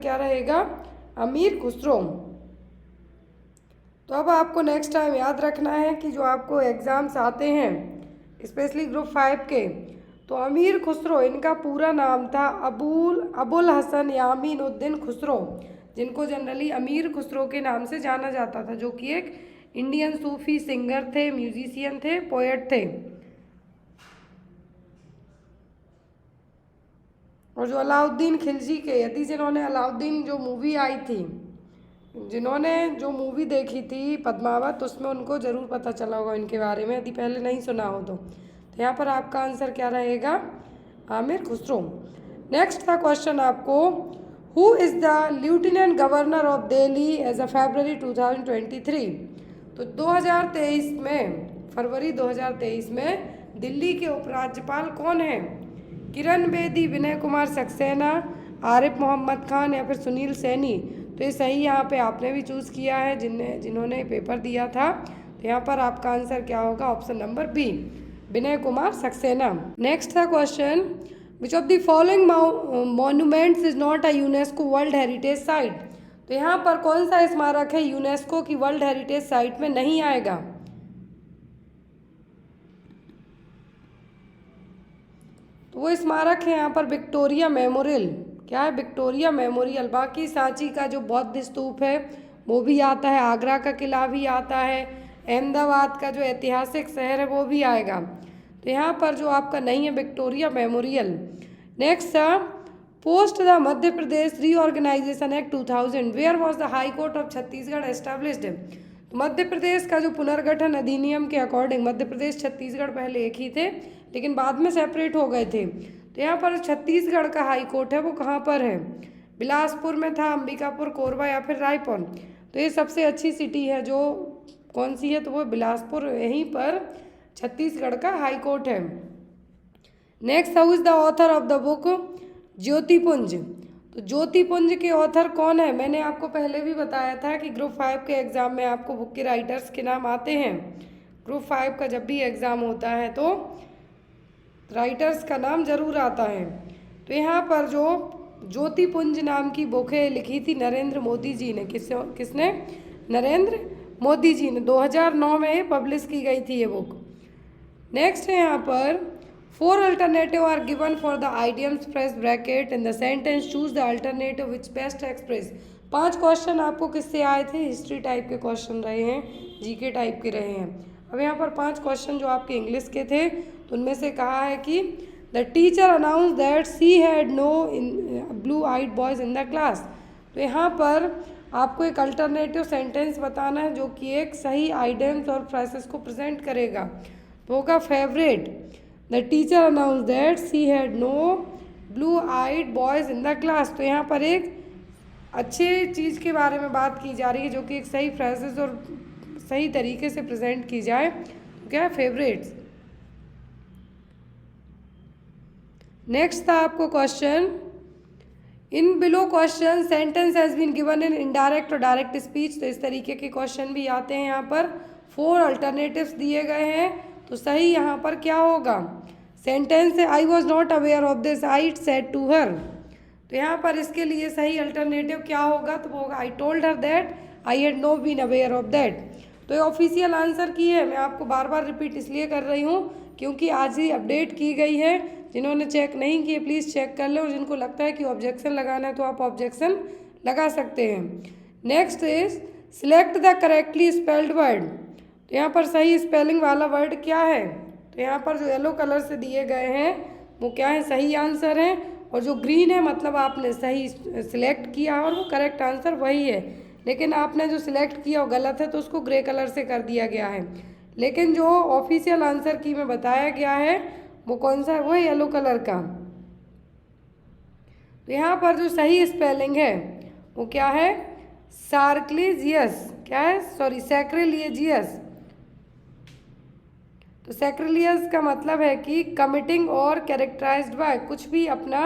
क्या रहेगा? अमीर खुसरो। तो अब आपको नेक्स्ट टाइम याद रखना है कि जो आपको एग्ज़ाम्स आते हैं स्पेशली ग्रुप 5 के, तो अमीर खुसरो इनका पूरा नाम था अबुल हसन यामीन उद्दीन खुसरो, जिनको जनरली अमीर खुसरो के नाम से जाना जाता था, जो कि एक इंडियन सूफी सिंगर थे, म्यूजिशियन थे, पोएट थे। और जो अलाउद्दीन खिलजी के, यदि जिन्होंने अलाउद्दीन जो मूवी आई थी, जिन्होंने जो मूवी देखी थी पद्मावत, उसमें उनको ज़रूर पता चला होगा इनके बारे में, यदि पहले नहीं सुना हो तो यहाँ पर आपका आंसर क्या रहेगा? आमिर खुसरो। नेक्स्ट था क्वेश्चन आपको, who is the lieutenant governor of Delhi as a February 2023? तो 2023 में, फरवरी 2023 में दिल्ली के उपराज्यपाल कौन हैं? किरण बेदी, विनय कुमार सक्सेना, आरिफ मोहम्मद खान या फिर सुनील सैनी? तो ये सही यहाँ पे आपने भी चूज़ किया है, जिन्होंने पेपर दिया था। तो यहाँ पर आपका आंसर क्या होगा? Option number B, Vinay Kumar Saxena. Next था question, which of the following monuments is not a UNESCO world heritage site? तो यहाँ पर कौन सा स्मारक है यूनेस्को की वर्ल्ड हेरिटेज साइट में नहीं आएगा? तो वो स्मारक है यहाँ पर विक्टोरिया मेमोरियल। क्या है? Victoria memorial. बाकी सांची का जो बौद्ध स्तूप है वो भी आता है, आगरा का किला भी आता है, अहमदाबाद का जो ऐतिहासिक शहर है वो भी आएगा। तो यहाँ पर जो आपका नहीं है Victoria Memorial. Next, post the Madhya Pradesh Reorganisation Act 2000 where was the High Court of Chhattisgarh established? तो मध्य प्रदेश का जो पुनर्गठन अधिनियम के अकॉर्डिंग, मध्य प्रदेश छत्तीसगढ़ पहले एक ही थे लेकिन बाद में सेपरेट हो गए थे। तो यहाँ पर छत्तीसगढ़ का हाई कोर्ट है वो कहाँ पर है? बिलासपुर में था, अंबिकापुर, कोरबा या फिर रायपुर? तो ये सबसे अच्छी सिटी है जो कौन सी है? तो वो बिलासपुर, यहीं पर छत्तीसगढ़ का हाई कोर्ट है। Next, how is the author of the book Jyotipunj? तो ज्योतिपुंज के ऑथर कौन है? मैंने आपको पहले भी बताया था कि ग्रुप 5 के एग्ज़ाम में आपको बुक के राइटर्स के नाम आते हैं। ग्रुप 5 का जब भी एग्ज़ाम होता है तो राइटर्स का नाम ज़रूर आता है। तो यहाँ पर जो ज्योतिपुंज नाम की बुक है लिखी थी नरेंद्र मोदी जी ने। किसने? नरेंद्र मोदी जी ने। 2009 में पब्लिश की गई थी ये बुक। नेक्स्ट है यहाँ पर, 4 alternative are given for the idioms phrase bracket in the sentence, choose the alternative which best express. 5 question आपको किससे आए थे? हिस्ट्री टाइप के क्वेश्चन रहे हैं, जीके टाइप के रहे हैं। अब यहाँ पर 5 क्वेश्चन जो आपके इंग्लिश के थे, तो उनमें से कहा है कि the teacher announce that she had no blue eyed boys in the class. तो यहाँ पर आपको एक अल्टरनेटिव सेंटेंस बताना है जो कि एक सही आइडियम्स और फ्रेसेस को प्रेजेंट करेगा। तो होगा favourite, the teacher announce that she had no blue eyed boys in the class. तो यहाँ पर एक अच्छे चीज़ के बारे में बात की जा रही है जो कि एक सही फ्रेसेस और सही तरीके से प्रेजेंट की जाए। तो क्या है? फेवरेट्स। नेक्स्ट था आपको question, in below question sentence has been given in indirect और डायरेक्ट स्पीच। तो इस तरीके के क्वेश्चन भी आते हैं। यहाँ पर 4 अल्टरनेटिव्स दिए गए हैं, तो सही यहाँ पर क्या होगा? सेंटेंस है, I was not aware of this, I said to her. तो यहाँ पर इसके लिए सही अल्टरनेटिव क्या होगा? तो वो होगा, I told her that I had no been aware of that. तो ये ऑफिशियल आंसर की है, मैं आपको बार बार रिपीट इसलिए कर रही हूँ क्योंकि आज ही अपडेट की गई है। जिन्होंने चेक नहीं किए प्लीज़ चेक कर लें, और जिनको लगता है कि ऑब्जेक्शन लगाना है तो आप ऑब्जेक्शन लगा सकते हैं। Next is select the correctly spelled word. तो यहाँ पर सही स्पेलिंग वाला वर्ड क्या है? तो यहाँ पर जो येलो कलर से दिए गए हैं वो क्या है? सही आंसर है। और जो ग्रीन है मतलब आपने सही सिलेक्ट किया और वो करेक्ट आंसर वही है। लेकिन आपने जो सिलेक्ट किया वो गलत है तो उसको ग्रे कलर से कर दिया गया है। लेकिन जो ऑफिशियल आंसर की में बताया गया है वो कौन सा है? वो है येलो कलर का। तो यहाँ पर जो सही स्पेलिंग है वो क्या है? सार्क्लेजियस। क्या है? सॉरी, सैक्रिलिजियस। तो सैक्रिलियस का मतलब है कि कमिटिंग और कैरेक्टराइज्ड बाय, कुछ भी अपना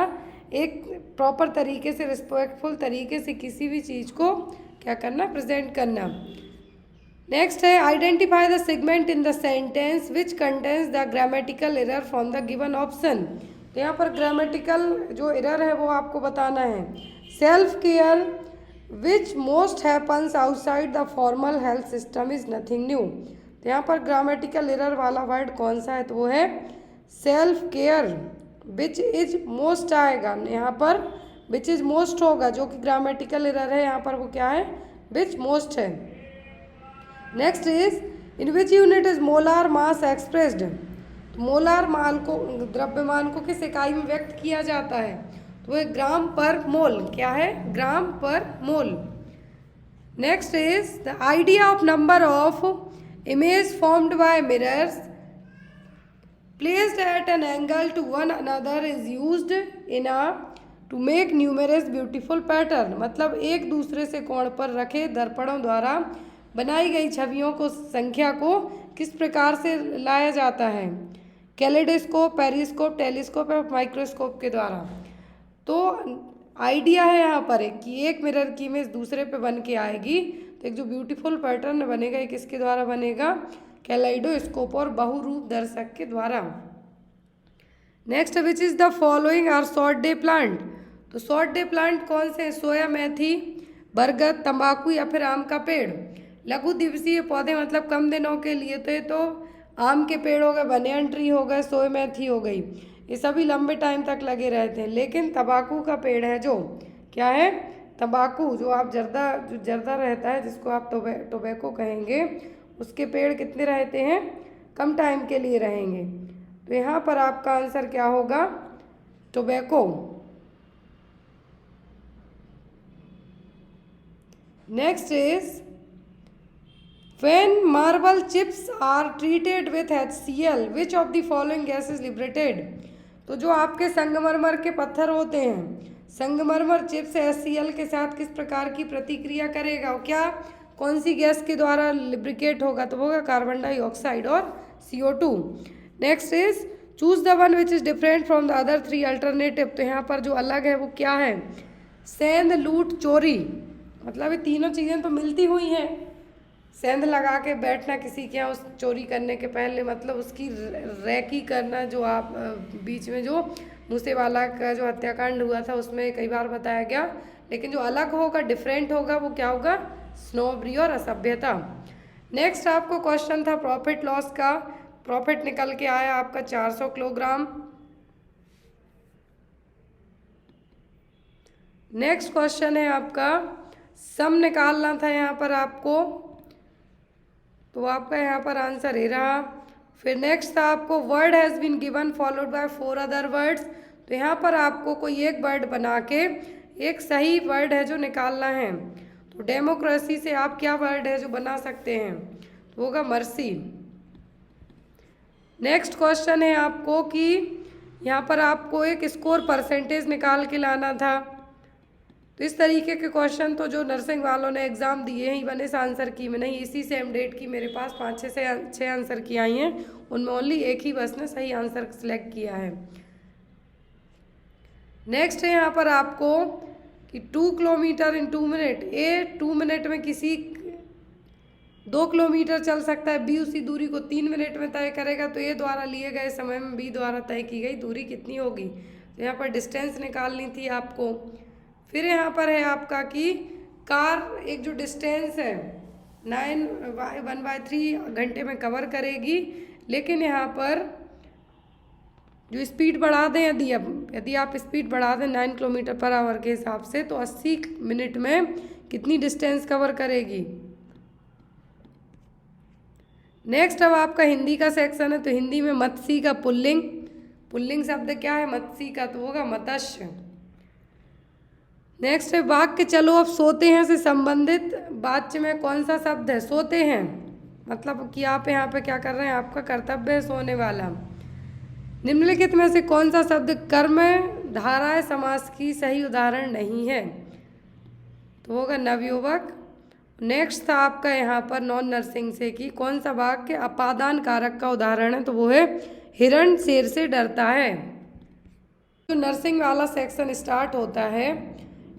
एक प्रॉपर तरीके से, रिस्पेक्टफुल तरीके से किसी भी चीज़ को क्या करना? प्रेजेंट करना। नेक्स्ट है, identify the segment in the sentence which contains the grammatical error from the given option. तो यहाँ पर ग्रामेटिकल जो एरर है वो आपको बताना है। Self care which most happens outside the formal health system is nothing new. तो यहाँ पर ग्रामेटिकल एरर वाला वर्ड कौन सा है, तो वो है self care. Which is most आएगा यहाँ पर, विच इज मोस्ट होगा, जो कि ग्रामेटिकल एरर है यहाँ पर, वो क्या है, विच मोस्ट है। Next is in which unit is molar mass expressed. तो मोलार मान को, द्रव्यमान को किस इकाई में व्यक्त किया जाता है, तो वो ग्राम पर मोल। क्या है, ग्राम पर mole. Next is the idea of number of image formed by mirrors placed at an angle to one another is used in a to make numerous beautiful pattern। मतलब एक दूसरे से कोण पर रखे दर्पणों द्वारा बनाई गई छवियों को, संख्या को किस प्रकार से लाया जाता है, कैलेडोस्कोप, पेरिस्कोप, टेलीस्कोप और माइक्रोस्कोप के द्वारा। तो आइडिया है यहाँ पर एक कि एक मिरर की इमेज दूसरे पे बन के आएगी, तो एक जो ब्यूटीफुल पैटर्न बनेगा ये किसके द्वारा बनेगा, कैलेडोस्कोप और बहुरूप दर्शक के द्वारा। Next which is the following are short day plant. तो शॉर्ट डे प्लांट कौन से हैं, सोया, मेथी, बरगद, तंबाकू या फिर आम का पेड़। लघु दिवसीय पौधे मतलब कम दिनों के लिए, तो ये तो आम के पेड़ हो गए, बनियन ट्री हो गए, सोया मेथी हो गई, ये सभी लंबे टाइम तक लगे रहते हैं। लेकिन तंबाकू का पेड़ है जो, क्या है, तंबाकू जो आप जर्दा रहता है, जिसको आप टोबैको कहेंगे, उसके पेड़ कितने रहते हैं, कम टाइम के लिए रहेंगे। तो यहाँ पर आपका आंसर क्या होगा, tobacco. Next is when marble chips are treated with HCl which of the following gas is liberated. तो जो आपके संगमरमर के पत्थर होते हैं, संगमरमर चिप्स HCl के साथ किस प्रकार की प्रतिक्रिया करेगा, और क्या कौन सी गैस के द्वारा लिब्रिकेट होगा, तो होगा कार्बन डाइऑक्साइड और CO2। Next is choose the one which is different from the other 3 alternative. तो यहाँ पर जो अलग है वो क्या है, सेंध, लूट, चोरी। मतलब ये तीनों चीज़ें तो मिलती हुई हैं, सेंध लगा के बैठना किसी के यहाँ उस चोरी करने के पहले, मतलब उसकी रैकी करना, जो आप बीच में जो मूसेवाला का जो हत्याकांड हुआ था उसमें कई बार बताया गया। लेकिन जो अलग होगा, डिफरेंट होगा, वो क्या होगा, स्नोबरी और असभ्यता। नेक्स्ट आपको क्वेश्चन था प्रॉफिट लॉस का। प्रॉफिट निकल के आया आपका 400 किलोग्राम। नेक्स्ट क्वेश्चन है आपका सम निकालना था यहाँ पर आपको, तो आपका यहाँ पर आंसर ये रहा। फिर नेक्स्ट था आपको word has been given followed by 4 other words. तो यहाँ पर आपको कोई एक वर्ड बना के एक सही वर्ड है जो निकालना है। तो डेमोक्रेसी से आप क्या वर्ड है जो बना सकते हैं, तो होगा मर्सी। नेक्स्ट क्वेश्चन है आपको कि यहाँ पर आपको एक स्कोर परसेंटेज निकाल के लाना था। तो इस तरीके के क्वेश्चन तो जो नर्सिंग वालों ने एग्ज़ाम दिए हैं इवन इस आंसर की में नहीं, इसी सेम डेट की मेरे पास 5 से 6 आंसर की आई हैं, उनमें ओनली एक ही बस ने सही आंसर सेलेक्ट किया है। नेक्स्ट है यहाँ पर आपको कि 2 किलोमीटर इन 2 मिनट, ए 2 मिनट में किसी 2 किलोमीटर चल सकता है, बी उसी दूरी को 3 मिनट में तय करेगा। तो ए द्वारा लिए गए समय में बी द्वारा तय की गई दूरी कितनी होगी, तो यहाँ पर डिस्टेंस निकालनी थी आपको। फिर यहाँ पर है आपका कि कार एक जो डिस्टेंस है 1/3 घंटे में कवर करेगी, लेकिन यहाँ पर जो स्पीड बढ़ा दें, यदि आप स्पीड बढ़ा दें 9 किलोमीटर पर आवर के हिसाब से, तो 80 मिनट में कितनी डिस्टेंस कवर करेगी। नेक्स्ट अब आपका हिंदी का सेक्शन है। तो हिंदी में मत्स्य का पुल्लिंग शब्द क्या है, मत्स्य का, तो होगा मत्स्य। नेक्स्ट है वाक्य चलो अब सोते हैं से संबंधित वाक्य में कौन सा शब्द है, सोते हैं, मतलब कि आप यहाँ पे क्या कर रहे हैं, आपका कर्तव्य है सोने वाला। निम्नलिखित में से कौन सा शब्द कर्म धाराएं समास की सही उदाहरण नहीं है, तो होगा नवयुवक। नेक्स्ट था आपका यहाँ पर नॉन नर्सिंग से कि कौन सा वाक्य अपादान कारक का उदाहरण है, तो वो है हिरण शेर से डरता है। जो नर्सिंग वाला सेक्शन स्टार्ट होता है,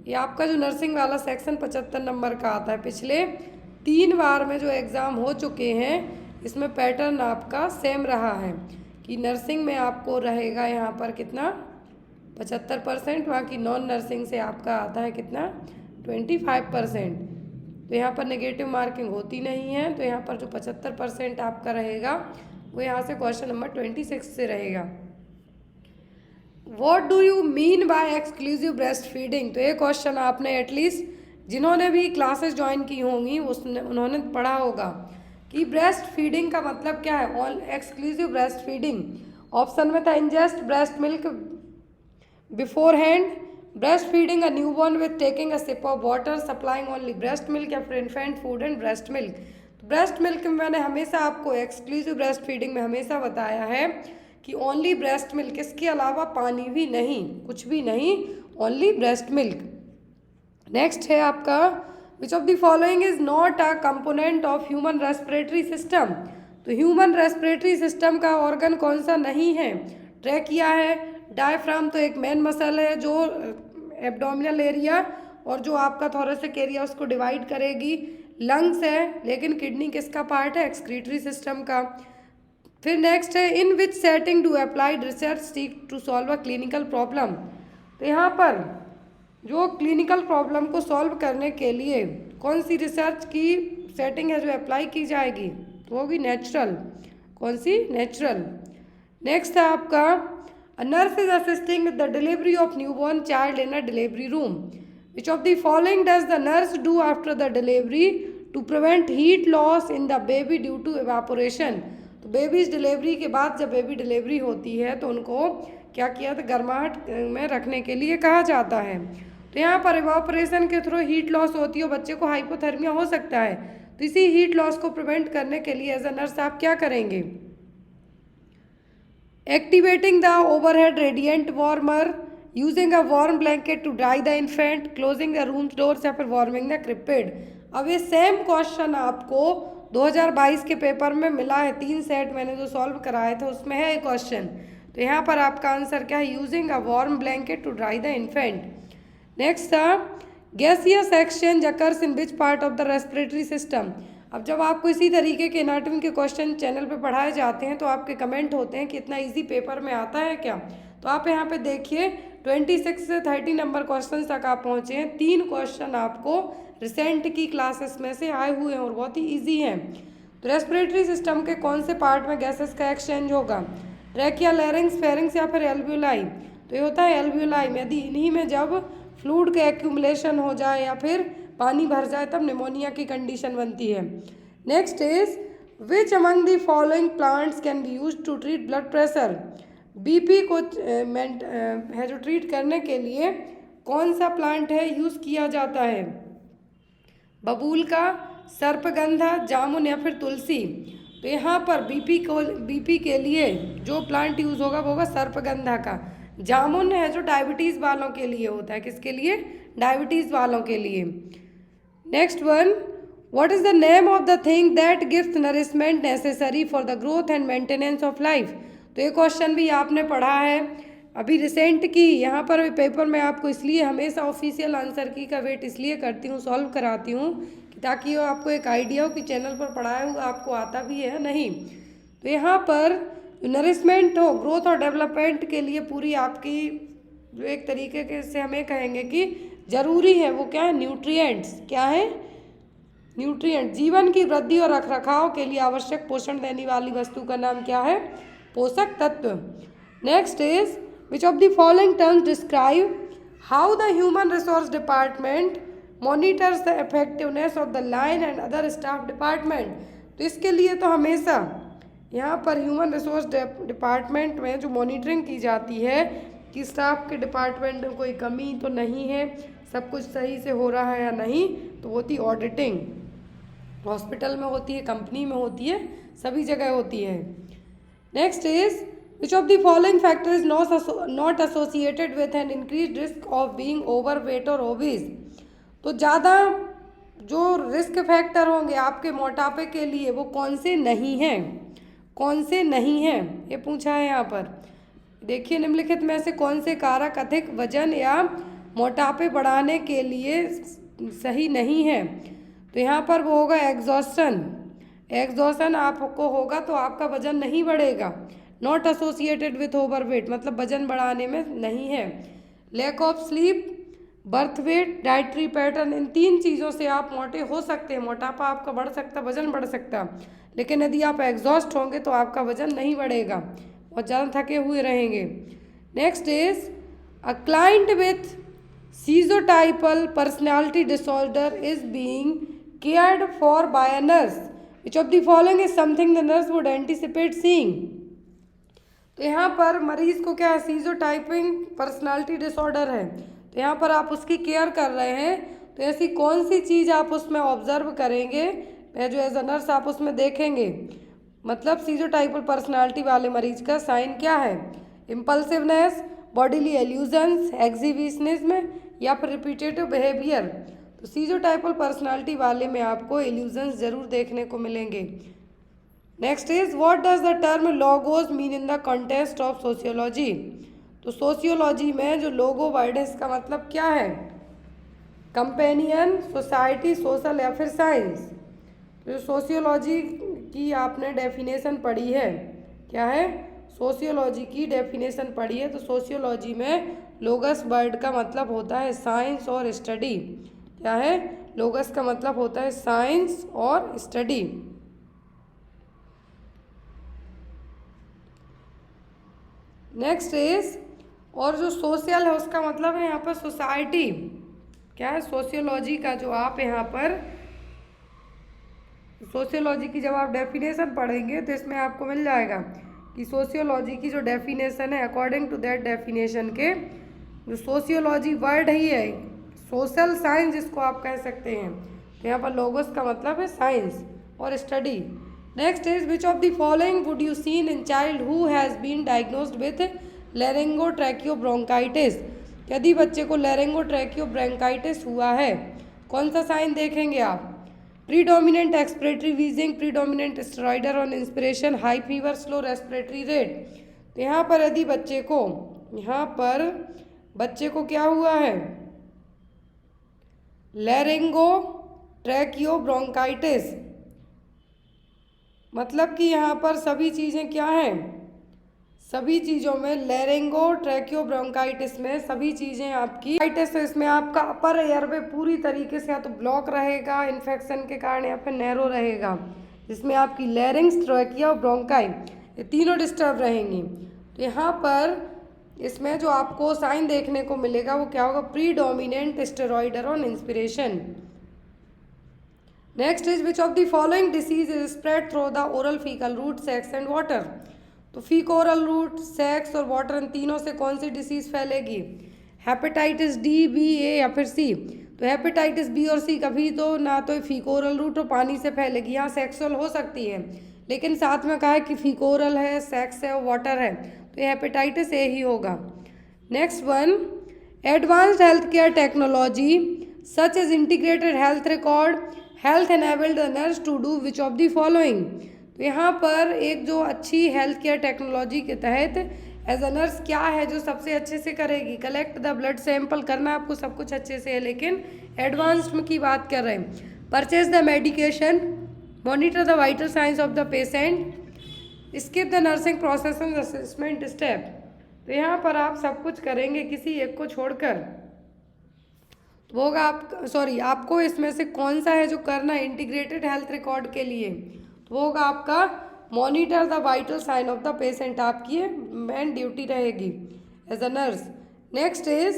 ये आपका जो नर्सिंग वाला सेक्शन 75 नंबर का आता है। पिछले 3 बार में जो एग्ज़ाम हो चुके हैं इसमें पैटर्न आपका सेम रहा है कि नर्सिंग में आपको रहेगा यहाँ पर कितना 75%, बाकी नॉन नर्सिंग से आपका आता है कितना 25%। तो यहाँ पर नेगेटिव मार्किंग होती नहीं है, तो यहाँ पर जो 75% आपका रहेगा वो यहाँ से क्वेश्चन नंबर 26 से रहेगा। What do you mean by exclusive breast feeding? तो ये क्वेश्चन आपने एटलीस्ट जिन्होंने भी क्लासेस ज्वाइन की होंगी उन्होंने पढ़ा होगा कि ब्रेस्ट फीडिंग का मतलब क्या है। All exclusive breast feeding option में था ingest breast milk beforehand, breast feeding a newborn with taking a sip of water, supplying only breast milk या फिर infant food and breast milk. तो breast milk में मैंने हमेशा आपको exclusive breast feeding में हमेशा बताया है कि ओनली ब्रेस्ट मिल्क, इसके अलावा पानी भी नहीं, कुछ भी नहीं, ओनली ब्रेस्ट मिल्क। नेक्स्ट है आपका विच of the following is not a component of human respiratory system? तो ह्यूमन रेस्पिरेटरी सिस्टम का ऑर्गन कौन सा नहीं है? ट्रैकिया है, डायफ्राम तो एक मेन मसल है जो एब्डोमिनल एरिया और जो आपका थोरेसिक एरिया उसको डिवाइड करेगी, लंग्स है, लेकिन किडनी किसका पार्ट है? एक्सक्रीटरी सिस्टम का। फिर नेक्स्ट है in which setting do applied research seek to solve a clinical problem? तो यहाँ पर जो क्लिनिकल प्रॉब्लम को सॉल्व करने के लिए कौन सी रिसर्च की सेटिंग है जो अप्लाई की जाएगी? तो होगी नेचुरल। कौन सी? नेचुरल। नेक्स्ट है आपका a nurse is assisting with the delivery of newborn child in a delivery room. Which of the following does the nurse do after the delivery to prevent heat loss in the baby due to evaporation? तो baby's delivery के बाद जब baby delivery होती है तो उनको क्या किया था? गर्माहट में रखने के लिए कहा जाता है। तो यहाँ पर इवेपोरेशन के थ्रू हीट लॉस होती है, बच्चे को हाइपोथर्मिया हो सकता है, तो इसी हीट लॉस को प्रिवेंट करने के लिए एज अ नर्स आप क्या करेंगे? Activating the overhead radiant warmer, using a warm blanket to dry the infant, closing the room doors या फिर वार्मिंग द क्रिपेड। अब ये सेम क्वेश्चन आपको 2022 के पेपर में मिला है, 3 सेट मैंने जो सॉल्व कराए थे उसमें है ये क्वेश्चन। तो यहाँ पर आपका आंसर क्या है? Using a warm blanket to dry the infant. Next था gaseous exchange occurs in which part of the respiratory system? अब जब आपको इसी तरीके के एनाटॉमी के क्वेश्चन चैनल पे पढ़ाए जाते हैं तो आपके कमेंट होते हैं कि इतना इजी पेपर में आता है क्या? तो आप यहाँ पे देखिए 26 से 30 नंबर क्वेश्चन तक आप पहुँचे हैं। 3 क्वेश्चन आपको रिसेंट की क्लासेस में से आए हुए हैं और बहुत ही ईजी हैं। तो रेस्पिरेटरी सिस्टम के कौन से पार्ट में गैसेस का एक्सचेंज होगा? ट्रैकिया, लैरिंग्स, फेरिंग्स या फिर एल्वियोलाई? तो ये होता है एल्वियोलाई में। यदि इन्हीं में जब फ्लूइड के एक्यूमुलेशन हो जाए या फिर पानी भर जाए तब निमोनिया की कंडीशन बनती है। Next is which among the following plants can be use to treat blood pressure? BP को है जो ट्रीट करने के लिए कौन सा प्लांट है यूज़ किया जाता है? बबूल का, सर्पगंधा, जामुन या फिर तुलसी? तो यहाँ पर बीपी के लिए जो प्लांट यूज़ होगा वो होगा सर्पगंधा का। जामुन है जो डायबिटीज़ वालों के लिए होता है, किसके लिए? डायबिटीज़ वालों के लिए। Next one, what is the name of the thing that gives nourishment necessary for the growth and maintenance of life? तो ये क्वेश्चन भी आपने पढ़ा है अभी रिसेंट की। यहाँ पर भी पेपर में आपको इसलिए हमेशा ऑफिशियल आंसर की का वेट इसलिए करती हूँ, सॉल्व कराती हूँ ताकि वो आपको एक आइडिया हो कि चैनल पर पढ़ाया हुआ आपको आता भी है नहीं। तो यहाँ पर नरिशमेंट हो, ग्रोथ और डेवलपमेंट के लिए पूरी आपकी जो एक तरीके के से हमें कहेंगे कि ज़रूरी है वो क्या है? न्यूट्रिएंट्स। क्या है? न्यूट्रिएंट। जीवन की वृद्धि और रखरखाव के लिए आवश्यक पोषण देने वाली वस्तु का नाम क्या है? पोषक तत्व। Next is which of the following terms describe how the human resource department monitors the effectiveness of the line and other staff department? तो इसके लिए तो हमेशा यहाँ पर ह्यूमन रिसोर्स डिपार्टमेंट में जो मॉनिटरिंग की जाती है कि स्टाफ के डिपार्टमेंट में कोई कमी तो नहीं है, सब कुछ सही से हो रहा है या नहीं, तो होती ऑडिटिंग। हॉस्पिटल में होती है, कंपनी में होती है, सभी जगह होती है। Next is which of the following factor is not associated with an increase risk of being overweight और ओबीज? तो ज़्यादा जो रिस्क फैक्टर होंगे आपके मोटापे के लिए वो कौन से नहीं हैं? कौन से नहीं हैं ये पूछा है यहाँ पर। देखिए निम्नलिखित में से कौन से कारक अधिक वजन या मोटापे बढ़ाने के लिए सही नहीं है? तो यहाँ पर वो होगा एग्जॉस्टन। एग्जॉस्टन आपको होगा तो आपका वजन नहीं बढ़ेगा। नॉट एसोसिएटेड विथ ओवरवेट, मतलब वजन बढ़ाने में नहीं है। Lack of sleep, birth weight, dietary pattern, इन 3 चीज़ों से आप मोटे हो सकते हैं। मोटापा आपका बढ़ सकता, वजन बढ़ सकता, लेकिन यदि आप एग्जॉस्ट होंगे तो आपका वजन नहीं बढ़ेगा, बहुत ज़्यादा थके हुए रहेंगे। Next is a client with schizotypal personality disorder is being cared for by a nurse, which of the following is something the nurse would anticipate seeing. तो यहाँ पर मरीज को क्या है, सीजोटाइपिंग पर्सनालिटी डिसऑर्डर है, तो यहाँ पर आप उसकी केयर कर रहे हैं, तो ऐसी कौन सी चीज़ आप उसमें ऑब्जर्व करेंगे या जो एज अ नर्स आप उसमें देखेंगे, मतलब सीजोटाइपल पर्सनालिटी वाले मरीज का साइन क्या है, इम्पल्सिवनेस, बॉडीली एल्यूजन्स, एक्जिबिशनिज्म या फिर रिपीटेटिव बिहेवियर। तो सीजोटाइपल पर्सनालिटी वाले में आपको एल्यूजन्स जरूर देखने को मिलेंगे। Next is what does the term logos mean in the context of sociology. तो सोशियोलॉजी में जो लोगो वर्ड है इसका मतलब क्या है, कंपेनियन, सोसाइटी, सोशल या फिर साइंस। तो सोशियोलॉजी की आपने डेफिनेशन पढ़ी है, क्या है, सोशियोलॉजी की डेफिनेशन पढ़ी है। तो सोशियोलॉजी में लोगस वर्ड का मतलब होता है साइंस और स्टडी। क्या है, लोगस का मतलब होता है साइंस और स्टडी। नेक्स्ट इज, और जो सोशल है उसका मतलब है यहाँ पर सोसाइटी। क्या है, सोशियोलॉजी का जो आप यहाँ पर सोशियोलॉजी की जब आप डेफिनेशन पढ़ेंगे तो इसमें आपको मिल जाएगा कि सोशियोलॉजी की जो डेफिनेशन है, अकॉर्डिंग टू दैट डेफिनेशन के जो सोशियोलॉजी वर्ड ही है सोशल साइंस जिसको आप कह सकते हैं, तो यहाँ पर लोगोस का मतलब है साइंस और study. Next is which of the following would you seen in child who has been diagnosed with laryngotracheobronchitis. यदि बच्चे को लैरिंगोट्रैकियोब्रोंकाइटिस हुआ है, कौन सा साइन देखेंगे आप, predominant expiratory wheezing, predominant stridor on inspiration, high fever, slow respiratory rate. तो यहाँ पर यदि बच्चे को, यहाँ पर बच्चे को क्या हुआ है, लैरिंगोट्रैकियोब्रोंकाइटिस, मतलब कि यहाँ पर सभी चीज़ें क्या हैं, सभी चीज़ों में लैरिंगोट्रैकियोब्रोंकाइटिस में सभी चीज़ें आपकी तो इसमें आपका अपर एयरवे पूरी तरीके से या तो ब्लॉक रहेगा इन्फेक्शन के कारण या फिर नैरो रहेगा, जिसमें आपकी लैरिंग्स, ट्रैकिया और ब्रोंकाई ये तीनों डिस्टर्ब रहेंगी। तो यहाँ पर इसमें जो आपको साइन देखने को मिलेगा वो क्या होगा, predominant stridor on inspiration. Next is which of the following disease is spread through the oral faecal route, sex and water. तो फीकोरल रूट, सेक्स और वाटर इन तीनों से कौन सी डिसीज फैलेगी, हेपेटाइटिस डी, बी, ए या फिर सी। तो हेपेटाइटिस बी और सी कभी तो ना तो फीकोरल रूट और पानी से फैलेगी, यहाँ सेक्सुअल हो सकती है लेकिन साथ में कहा है कि फीकोरल है, सेक्स है और वाटर है, तो ये हेपेटाइटिस ए ही होगा। Next one, advanced health care technology such as integrated health record health enabled the nurse to do which of the following. तो यहाँ पर एक जो अच्छी हेल्थ केयर टेक्नोलॉजी के तहत एज अ नर्स क्या है जो सबसे अच्छे से करेगी, कलेक्ट द ब्लड सैंपल, करना आपको सब कुछ अच्छे से है लेकिन एडवांस्ड की बात कर रहे हैं, purchase the medication, monitor the vital science of the patient, skip the nursing process and assessment step. तो यहाँ पर आप सब कुछ करेंगे किसी एक को छोड़कर, तो होगा आप आपको इसमें से कौन सा है जो करना है इंटीग्रेटेड हेल्थ रिकॉर्ड के लिए, तो वो होगा आपका monitor the vital sign of the patient, आपकी मेन ड्यूटी रहेगी as a nurse. Next is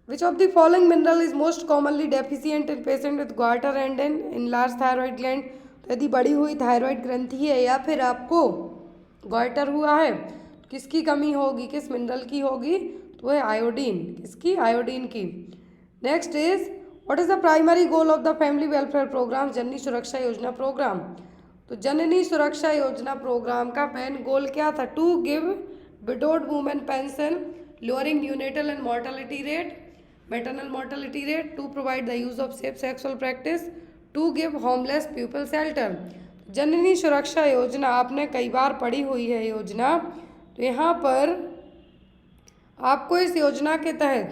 which of the following mineral is most commonly deficient in patient with goitre and an enlarge thyroid gland. तो यदि बढ़ी हुई thyroid ग्रंथि है या फिर आपको ग्वाटर हुआ है तो किसकी कमी होगी, किस मिनरल की होगी, तो वो है आयोडीन, किसकी, आयोडीन की। Next is what is the primary goal of the family welfare programme, Janani Suraksha Yojana programme. तो जननी सुरक्षा योजना प्रोग्राम का मेन गोल क्या था, to give widowed women pension, lowering neonatal and mortality rate, maternal mortality rate, to provide the use of safe sexual practice, to give homeless people shelter. Janani Suraksha Yojana आपने कई बार पढ़ी हुई है योजना, तो यहाँ पर आपको इस योजना के तहत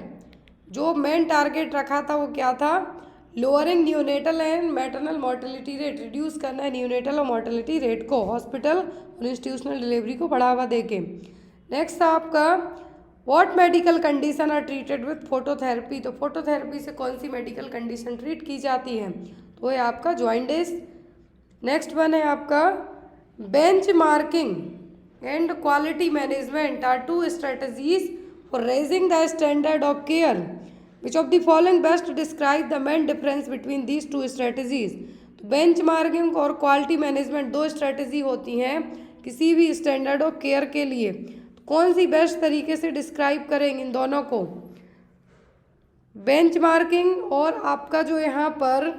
जो मेन टारगेट रखा था वो क्या था, lowering neonatal and maternal mortality rate, reduce करना है न्यूनेटल और मॉर्टेलिटी रेट को हॉस्पिटल और इंस्टीट्यूशनल डिलीवरी को बढ़ावा देके। नेक्स्ट आपका what medical condition are treated with phototherapy, तो फोटोथेरेपी से कौन सी मेडिकल कंडीशन ट्रीट की जाती है, तो है आपका जॉइंटिस। नेक्स्ट वन है आपका benchmarking and quality management are two strategies for raising the standard of care, which of the following best describe the main difference between these two strategies. तो benchmarking और quality management दो strategy होती हैं किसी भी standard of care के लिए, तो कौन सी बेस्ट तरीके से डिस्क्राइब करेंगे इन दोनों को। बेंच मार्किंग और आपका जो यहाँ पर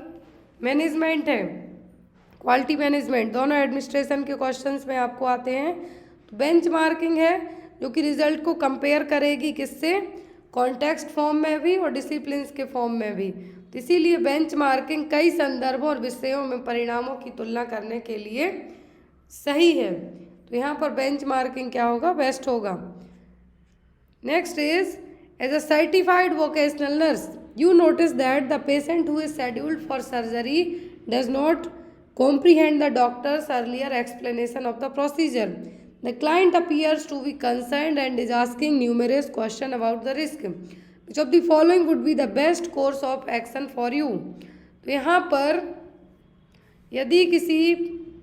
मैनेजमेंट है क्वालिटी मैनेजमेंट, दोनों एडमिनिस्ट्रेशन के क्वेश्चंस में आपको आते हैं। तो बेंच मार्किंग है जो कि रिजल्ट को कंपेयर करेगी किससे, कॉन्टेक्स्ट फॉर्म में भी और डिसिप्लिन्स के फॉर्म में भी। तो इसीलिए बेंच मार्किंग कई संदर्भों और विषयों में परिणामों की तुलना करने के लिए सही है। तो यहाँ पर बेंच मार्किंग क्या होगा, बेस्ट होगा। Next is as a certified vocational nurse you notice that the patient who is scheduled for surgery does not comprehend the doctor's earlier explanation of the procedure. The client appears to be concerned and is asking numerous questions about the risk. Which of the following would be the best course of action for you? तो यहाँ पर यदि किसी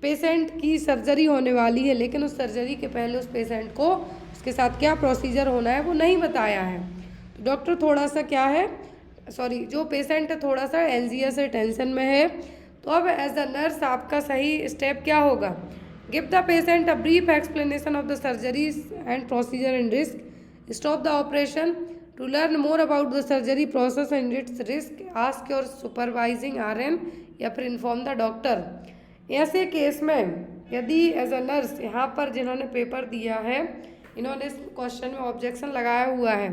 patient की surgery होने वाली है लेकिन उस सर्जरी के पहले उस पेशेंट को उसके साथ क्या प्रोसीजर होना है वो नहीं बताया है, तो डॉक्टर थोड़ा सा क्या है जो पेशेंट है थोड़ा सा एंजियस है, टेंशन में है, तो अब एज अ नर्स आपका सही स्टेप क्या होगा, give the patient a brief explanation of the surgeries and procedure and risk, stop the operation to learn more about the surgery process and its risk, ask your supervising RM या फिर inform the doctor. ऐसे case में यदि as a nurse यहाँ पर जिन्होंने paper दिया है इन्होंने इस क्वेश्चन में ऑब्जेक्शन लगाया हुआ है,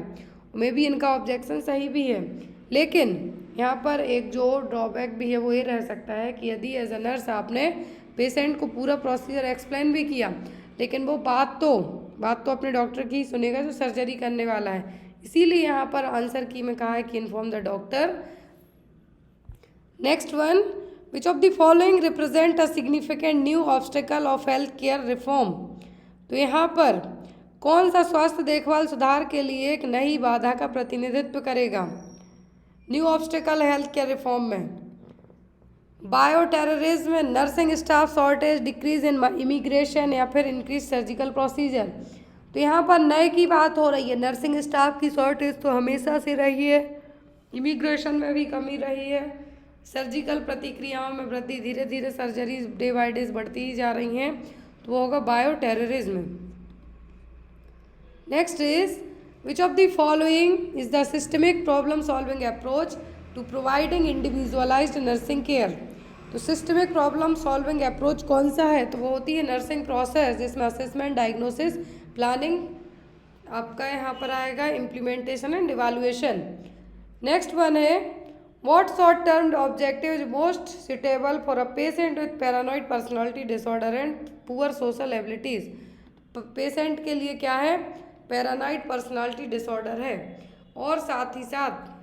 मे भी इनका ऑब्जेक्शन सही भी है, लेकिन यहाँ पर एक जो ड्रॉबैक भी है वो ये रह सकता है कि यदि एज अ नर्स आपने पेशेंट को पूरा प्रोसीजर एक्सप्लेन भी किया लेकिन वो बात तो अपने डॉक्टर की सुनेगा जो सर्जरी करने वाला है, इसीलिए यहाँ पर आंसर की में कहा है कि inform the doctor. Next one, which of the following represent a significant new obstacle of health care reform, तो यहाँ पर कौन सा स्वास्थ्य देखभाल सुधार के लिए एक नई बाधा का प्रतिनिधित्व करेगा new obstacle health care reform में, bioterrorism, nursing staff shortage, decrease in immigration या फिर इंक्रीज सर्जिकल प्रोसीजर। तो यहाँ पर नए की बात हो रही है, नर्सिंग स्टाफ की शॉर्टेज तो हमेशा से रही है, इमिग्रेशन में भी कमी रही है, सर्जिकल प्रतिक्रियाओं में वृद्धि, धीरे धीरे सर्जरीज डे बाय डे बढ़ती ही जा रही हैं, तो वो होगा bio terrorism. Next is which of the following is the systemic problem solving approach to providing individualized nursing care। तो सिस्टमिक प्रॉब्लम सॉल्विंग अप्रोच कौन सा है, तो वो होती है नर्सिंग प्रोसेस जिसमें असेसमेंट, डायग्नोसिस, प्लानिंग आपका यहाँ पर आएगा, implementation and evaluation. Next one है what short term objective is most suitable for a patient with paranoid personality disorder and poor social abilities. Patient के लिए क्या है, पैरानॉइड पर्सनालिटी डिसऑर्डर है और साथ ही साथ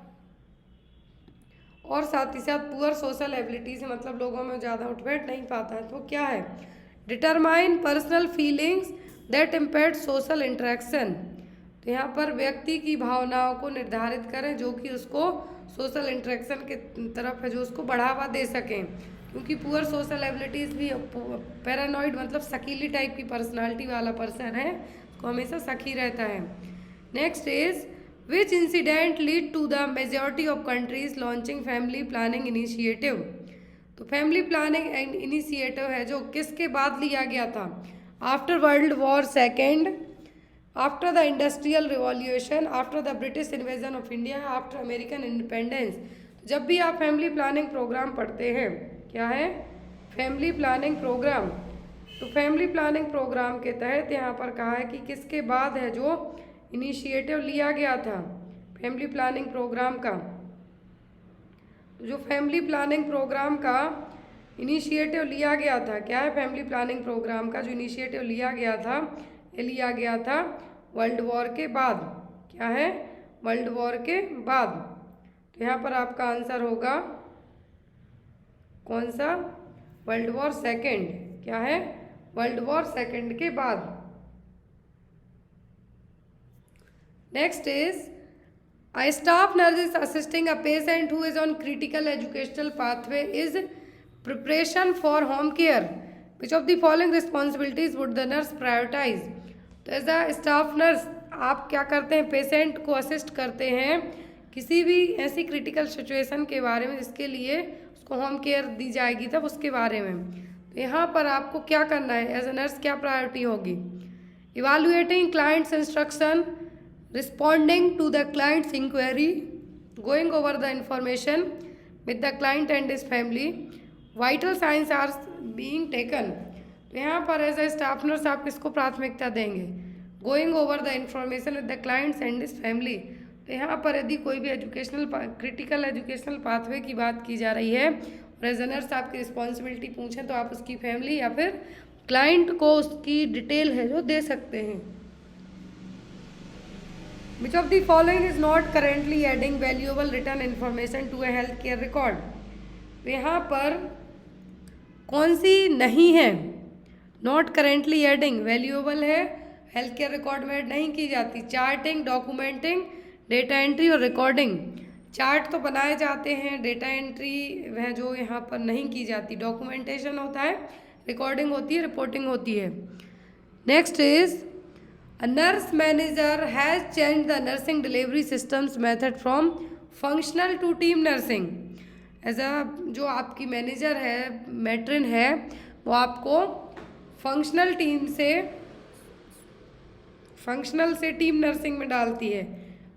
पुअर सोशल एबिलिटीज, मतलब लोगों में ज़्यादा उठ बैठ नहीं पाता है, तो क्या है, determine personal feelings that empire social interaction. तो यहाँ पर व्यक्ति की भावनाओं को निर्धारित करें जो कि उसको सोशल इंटरेक्शन के तरफ है, जो उसको बढ़ावा दे सकें, क्योंकि पुअर सोशल एबिलिटीज़ भी पैरानॉइड मतलब शकीली टाइप की पर्सनालिटी वाला पर्सन है, उसको हमेशा सखी रहता है। Next is which incident lead to the majority of countries launching family planning initiative. तो फैमिली प्लानिंग इनिशिएटिव है जो किसके बाद लिया गया था, after World War second, after the industrial revolution, after the British invasion of India, after American independence. जब भी आप फैमिली प्लानिंग प्रोग्राम पढ़ते हैं, क्या है, फैमिली प्लानिंग प्रोग्राम, तो फैमिली प्लानिंग प्रोग्राम के तहत यहाँ पर कहा है कि किसके बाद है जो इनिशिएटिव लिया गया था फैमिली प्लानिंग प्रोग्राम का। जो फैमिली प्लानिंग प्रोग्राम का इनिशिएटिव लिया गया था, क्या है, फैमिली प्लानिंग प्रोग्राम का जो इनिशिएटिव लिया गया था ये लिया गया था वर्ल्ड वॉर के बाद, क्या है, वर्ल्ड वॉर के बाद। तो यहाँ पर आपका आंसर होगा कौन सा? World War second. क्या है? वर्ल्ड वॉर सेकेंड के बाद। Next is a staff nurse is assisting a patient who is on critical educational pathway is preparation for home care. Which of the following responsibilities would the nurse prioritize? तो as a staff nurse आप क्या करते हैं? Patient को assist करते हैं किसी भी ऐसी क्रिटिकल सिचुएशन के बारे में जिसके लिए उसको होम केयर दी जाएगी, तब उसके बारे में। तो यहाँ पर आपको क्या करना है? एज अ नर्स क्या प्रायोरिटी होगी? Evaluating clients instruction, responding to the client's inquiry, going over the information with the client and his family, vital signs are being taken। तो यहाँ पर एज ए स्टाफ नर्स आप किसको प्राथमिकता देंगे? Going over the information with the clients and his family. तो यहाँ पर यदि कोई भी क्रिटिकल एजुकेशनल पाथवे की बात की जा रही है और एज ए नर्स आपकी रिस्पॉन्सिबिलिटी पूछें तो आप उसकी फैमिली या फिर क्लाइंट को उसकी डिटेल है जो दे सकते हैं। Which of the following is not currently adding valuable written information to a healthcare record? तो यहाँ पर कौन सी नहीं है? Not currently adding, valuable है, हेल्थ केयर रिकॉर्ड में ऐड नहीं की जाती। चार्टिंग, डॉक्यूमेंटिंग, डेटा एंट्री और रिकॉर्डिंग। चार्ट तो बनाए जाते हैं, डेटा एंट्री वह जो यहाँ पर नहीं की जाती। डॉक्यूमेंटेशन होता है, रिकॉर्डिंग होती है, रिपोर्टिंग होती है। Next is A nurse manager has changed the nursing delivery systems method from functional to team nursing। As a जो आपकी मैनेजर है, मैट्रिन है, वो आपको फंक्शनल से टीम नर्सिंग में डालती है।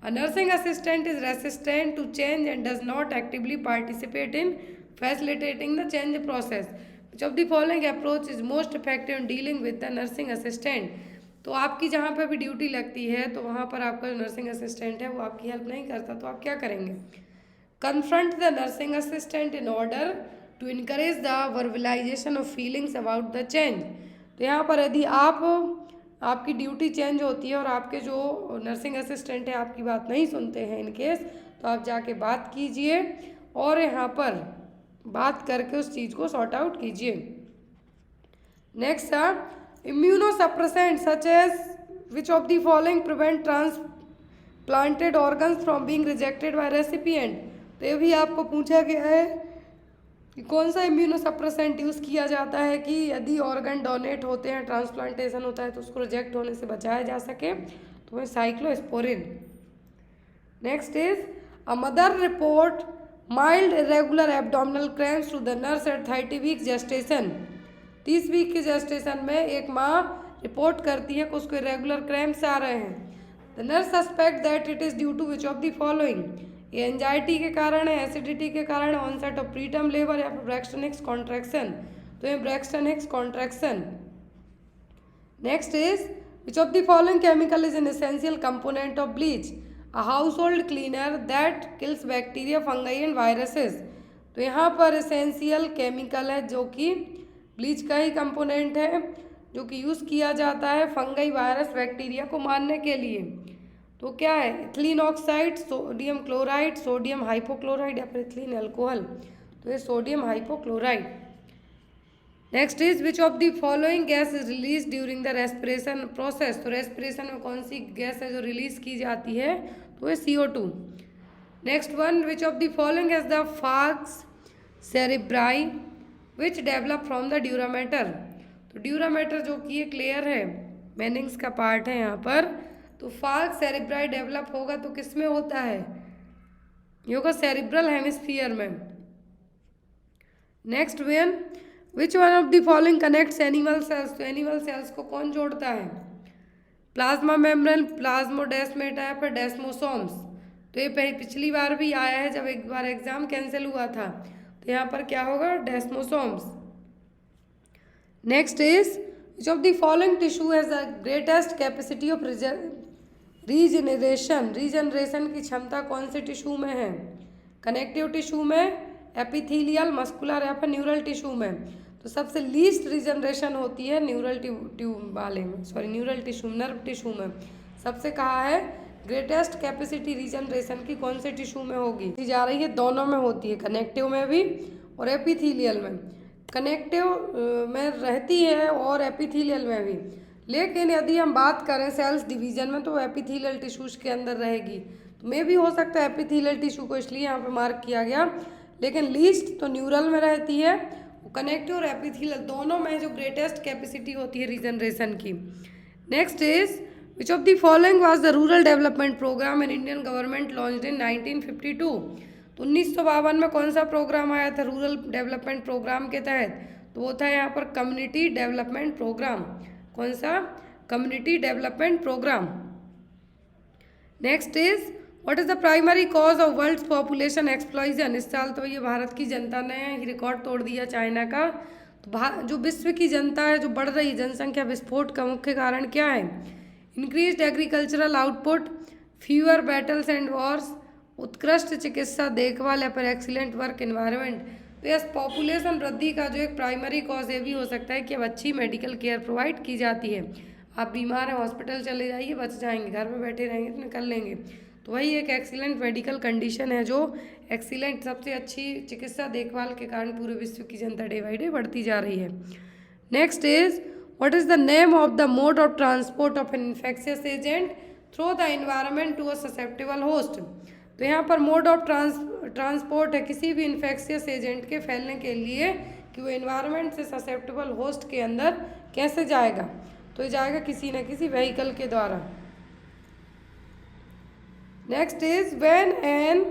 A nursing assistant is resistant to change and does not actively participate in facilitating the change process। Which of the following approach is most effective in dealing with the nursing assistant? तो आपकी जहाँ पे भी duty लगती है तो वहाँ पर आपका जो नर्सिंग असिस्टेंट है वो आपकी हेल्प नहीं करता, तो आप क्या करेंगे? Confront the nursing assistant in order to encourage the verbalisation of feelings about the change. तो यहाँ पर यदि आपकी ड्यूटी चेंज होती है और आपके जो नर्सिंग असिस्टेंट है आपकी बात नहीं सुनते हैं इन केस, तो आप जाके बात कीजिए और यहाँ पर बात करके उस चीज़ को सॉर्ट आउट कीजिए। Next immunosuppressants such as which of the following prevent transplanted organs from being rejected by recipient। तो ये भी आपको पूछा गया है कि कौन सा इम्यूनोसप्रेसेंट यूज़ किया जाता है कि यदि ऑर्गन डोनेट होते हैं, ट्रांसप्लांटेशन होता है तो उसको रिजेक्ट होने से बचाया जा सके, तो वह cyclosporine. Next is a mother report mild irregular abdominal cramps to the nurse at 30 week gestation. 30 week की जेस्टेशन में एक माँ रिपोर्ट करती है कि उसको इरेगुलर क्रैम्प्स आ रहे हैं। The nurse suspect that it is due to which of the following. ये एंजाइटी के कारण है, एसिडिटी के कारण है, ऑनसेट ऑफ प्रीटर्म लेबर या फिर ब्रैक्सटन हिक्स कॉन्ट्रैक्शन। तो ये Braxton Hicks contraction. Next is which of the following chemical is an essential component of bleach, a house hold cleaner that kills bacteria, fungi and viruses. तो यहाँ पर essential chemical है जो कि bleach का ही component है, जो कि यूज़ किया जाता है फंगाई, वायरस, बैक्टीरिया को मारने के लिए। तो क्या है? Ethylene oxide, sodium chloride, sodium hypochloride या फिर इथिलीन अल्कोहल। तो ये sodium hypochloride. Next is which of the following gas is release during the respiration process. तो रेस्पिरेशन में कौन सी गैस है जो रिलीज की जाती है? तो ये CO2। Next one which of the following has the falx cerebri which develop from the dura mater. तो ड्यूरामेटर जो कि एक लेयर है, मेनिंग्स का पार्ट है यहाँ पर, तो फार्क्स सेरेब्राई डेवलप होगा तो किस में होता है? ये होगा सेरिब्रल हेमिस्फीयर में। Next one which one of the following connects animal cells. तो एनिमल सेल्स को कौन जोड़ता है? प्लाज्मा मेम्ब्रेन, प्लाज्मोडेस्मेटा या फिर डेस्मोसोम्स। तो ये पिछली बार भी आया है जब एक बार एग्जाम कैंसिल हुआ था, तो यहाँ पर क्या होगा? Desmosomes. Next is which of the following tissue has the greatest capacity of regeneration की क्षमता कौन से टिश्यू में है? कनेक्टिव टिश्यू में, एपिथेलियल, मस्कुलर या फिर न्यूरल टिश्यू में। तो सबसे लीस्ट रीजनरेशन होती है neural neural tissue, nerve tissue में। सबसे कहा है ग्रेटेस्ट कैपेसिटी रीजनरेशन की कौन से टिश्यू में होगी? जा रही है दोनों में होती है, कनेक्टिव में भी और एपिथीलियल में। कनेक्टिव में रहती है और एपिथीलियल में भी, लेकिन यदि हम बात करें सेल्स डिवीजन में तो एपिथीलियल टिश्यूज के अंदर रहेगी। तो मे भी हो सकता है एपिथीलियल टिश्यू को इसलिए यहाँ पे मार्क किया गया, लेकिन लीस्ट तो न्यूरल में रहती है। कनेक्टिव और एपिथीलियल दोनों में जो ग्रेटेस्ट कैपेसिटी होती है रीजनरेशन की। Next is which of the following was the rural development programme in Indian government launched in 1952। तो 1952 में कौन सा प्रोग्राम आया था रूरल डेवलपमेंट प्रोग्राम के तहत? तो वो था यहाँ पर कम्युनिटी डेवलपमेंट प्रोग्राम। कौन सा? Community development programme. Next is what is the primary cause of world population explosion. इस साल तो ये भारत की जनता ने ही रिकॉर्ड तोड़ दिया चाइना का। तो जो विश्व की जनता है जो बढ़ रही जनसंख्या विस्फोट का मुख्य कारण क्या है? Increased agricultural output, fewer battles and Wars, उत्कृष्ट चिकित्सा देखभाल या फिर एक्सीलेंट वर्क एनवायरनमेंट। तो यस, पॉपुलेशन वृद्धि का जो एक प्राइमरी कॉज ये भी हो सकता है कि अब अच्छी मेडिकल केयर प्रोवाइड की जाती है। आप बीमार हैं हॉस्पिटल चले जाइए, बच जाएंगे, घर में बैठे रहेंगे तो निकल लेंगे। तो वही एक एक्सीलेंट मेडिकल कंडीशन है जो एक्सीलेंट सबसे अच्छी चिकित्सा देखभाल के कारण पूरे विश्व की जनता डे बाई डे बढ़ती जा रही है। Next is what is the name of the mode of transport of an infectious agent through the environment to a susceptible host. तो यहाँ पर मोड ऑफ ट्रांसपोर्ट है किसी भी इन्फेक्शियस एजेंट के फैलने के लिए कि वो एनवायरनमेंट से ससेप्टेबल होस्ट के अंदर कैसे जाएगा? तो ये जाएगा किसी न किसी व्हीकल के द्वारा। Next is when an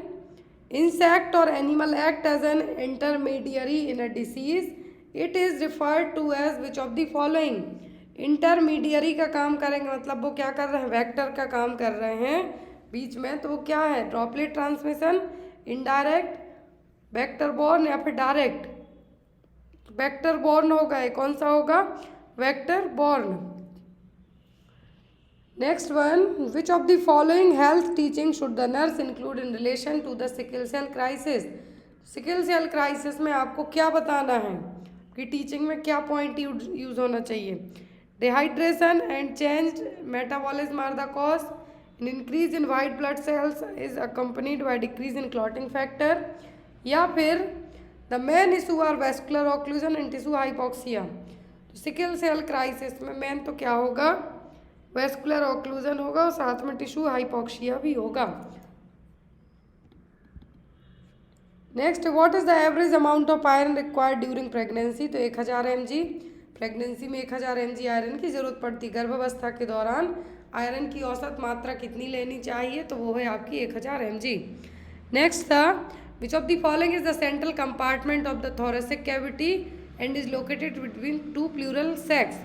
insect और animal act as an intermediary in a disease it is referred to as which of the following. Intermediary का काम करेंगे मतलब वो क्या कर रहे हैं? वेक्टर का काम कर रहे हैं बीच में। तो वो क्या है? Droplet transmission, indirect, vector borne या फिर डायरेक्ट? वेक्टर बॉर्न होगा, कौन सा होगा? Vector borne. Next one which of the following health teaching should the nurse include in relation to the sickle cell crisis. Sickle cell crisis में आपको क्या बताना है कि टीचिंग में क्या पॉइंट यूज होना चाहिए? Dehydration and change metabolism are the cause, an increase in white blood cells is accompanied by decrease in clotting factor, या फिर the main issue are vascular occlusion and tissue hypoxia। तो sickle cell crisis में main तो क्या होगा? Vascular occlusion होगा और साथ में टिश्यू हाइपोक्सिया भी होगा। Next what is the average amount of iron required during pregnancy. तो 1000 mg प्रेगनेंसी में 1000 mg आयरन की जरूरत पड़ती। गर्भावस्था के दौरान आयरन की औसत मात्रा कितनी लेनी चाहिए? तो वो है आपकी 1000 mg। नेक्स्ट था which of the following is the central compartment of the thoracic cavity and is located between two pleural sacs.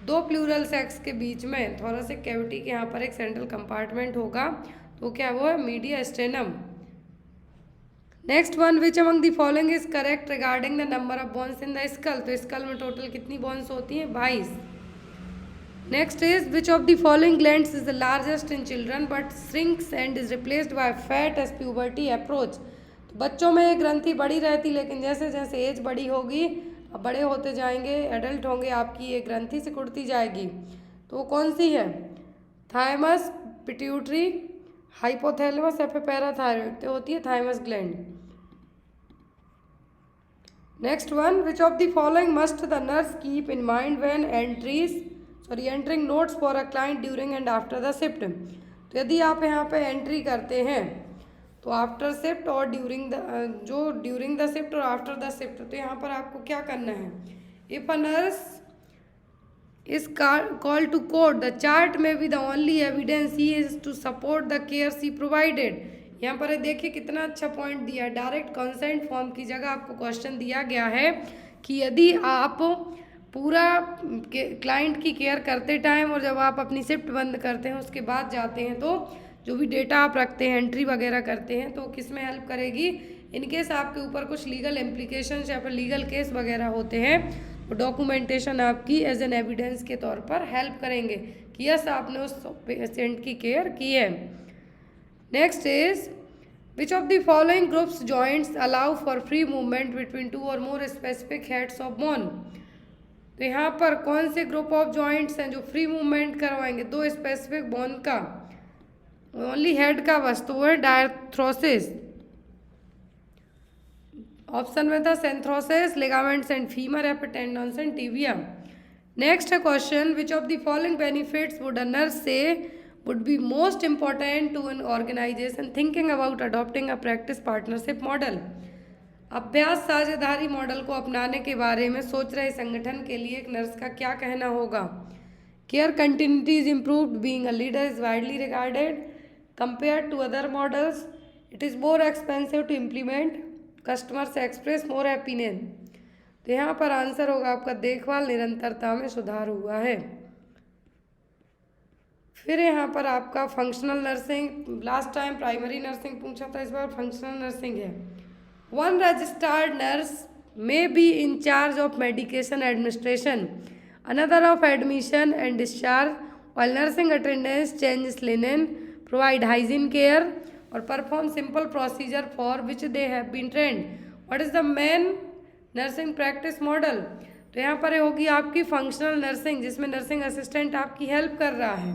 दो प्लूरल सेक्स के बीच में थोरेसिक कैविटी के यहाँ पर एक सेंट्रल कंपार्टमेंट होगा। तो क्या वो है? Mediastinum. Next one which among the following is correct regarding the number of bones in the skull. तो स्कल में टोटल कितनी बोन्स होती हैं? 22। Next is which of the following glands is the largest in children but shrinks and is replaced by fat as puberty approach. तो बच्चों में ये ग्रंथि बड़ी रहती लेकिन जैसे जैसे एज बड़ी होगी, अब बड़े होते जाएंगे, एडल्ट होंगे, आपकी ये ग्रंथि सिकुड़ती जाएगी। तो वो कौन सी है? थाइमस, पिट्यूटरी, हाइपोथैलेमस या फिर पैराथायरॉइड? तो होती है thymus gland. Next one which of the following must the nurse keep in mind when entering notes for a client during and after the shift. तो यदि आप यहाँ पे एंट्री करते हैं तो आफ्टर शिफ्ट और ड्यूरिंग द शिफ्ट और आफ्टर द शिफ्ट, तो यहाँ पर आपको क्या करना है? If a nurse is called to court, the chart may be the only evidence he is to support the care she provided। यहाँ पर देखिए कितना अच्छा पॉइंट दिया है। डायरेक्ट कंसेंट फॉर्म की जगह आपको क्वेश्चन दिया गया है कि यदि आप पूरा क्लाइंट की केयर करते टाइम और जब आप अपनी शिफ्ट बंद करते हैं उसके बाद जाते हैं तो जो भी डेटा आप रखते हैं, एंट्री वगैरह करते हैं, तो किस में हेल्प करेगी? इनकेस आपके ऊपर कुछ लीगल इम्प्लीकेशंस या फिर लीगल केस वगैरह होते हैं तो डॉक्यूमेंटेशन आपकी एज एन एविडेंस के तौर पर हेल्प करेंगे कि यस आपने उस पेशेंट की केयर की है। Next is which of the following groups joints allow for free movement between two और more specific heads of bone. तो यहाँ पर कौन से ग्रुप ऑफ जॉइंट्स हैं जो फ्री मूवमेंट करवाएंगे दो स्पेसिफिक बोन का? ओनली हेड का बस, तो वो है डायथ्रोसिस। ऑप्शन में था सेंथ्रोसिस, लिगामेंट्स एंड फीमर, या फिर टेंडन्स एंड टिबिया। नेक्स्ट है question, which of the following benefits would a nurse से would be most important to an organization thinking about adopting a practice partnership model। अभ्यास साझेदारी model को अपनाने के बारे में सोच रहे संगठन के लिए एक नर्स का क्या कहना होगा? Care continuity is improved, being a leader is widely regarded compared to other models, it is more expensive to implement, customers express more happiness. तो यहाँ पर आंसर होगा आपका देखभाल निरंतरता में सुधार हुआ है। फिर यहाँ पर आपका functional nursing, last time primary nursing पूछा था, इस बार फंक्शनल नर्सिंग है। One registered nurse may be in charge of medication administration, another of admission and discharge, while nursing attendants changes linen, provide hygiene care और perform simple procedure for which they have been trained। What is the main nursing practice model? तो यहाँ पर होगी आपकी functional nursing, जिसमें nursing assistant आपकी help कर रहा है।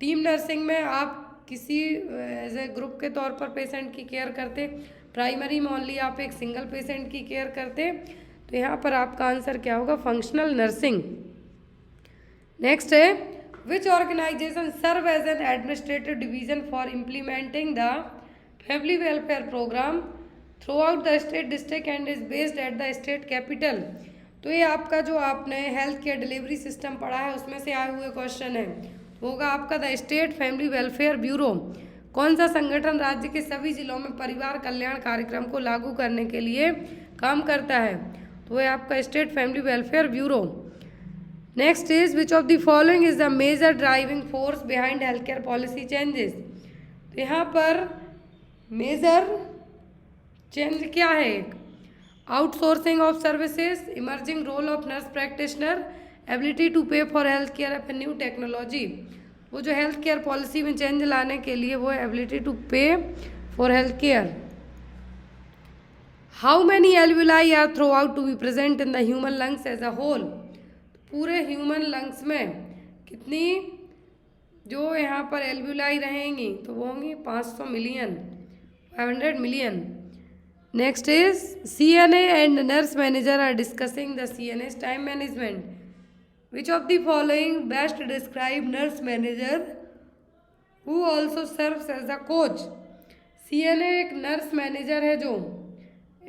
टीम नर्सिंग में आप किसी एज ए ग्रुप के तौर पर पेशेंट की केयर करते, प्राइमरी में ओनली आप एक सिंगल पेशेंट की केयर करते। तो यहाँ पर आपका आंसर क्या होगा? Functional nursing. नेक्स्ट है, which organisation serve as an administrative division for implementing the family welfare programme throughout the state district and is based at the state capital. तो ये आपका जो आपने हेल्थ केयर डिलीवरी सिस्टम पढ़ा है उसमें से आए हुए क्वेश्चन है, होगा आपका the state family welfare bureau. कौन सा संगठन राज्य के सभी जिलों में परिवार कल्याण कार्यक्रम को लागू करने के लिए काम करता है? तो वह आपका state family welfare bureau. Next is, which of the following is the major driving force behind health care policy changes. तो यहाँ पर मेजर चेंज क्या है? Outsourcing of services, emerging role of nurse practitioner, ability to pay for health care of new technology. वो जो health care policy में change लाने के लिए वो है ability to pay for health care. How many alveoli are through out to be present in the human lungs as a whole. पूरे human lungs में कितनी जो यहाँ पर एल्वुलाई रहेंगी? तो वो होंगी 500 million, 500 million. Next is, CNA and nurse manager are discussing the CNA's time management. Which of the following best describe nurse manager who also serves as a coach? CNA एक नर्स मैनेजर है जो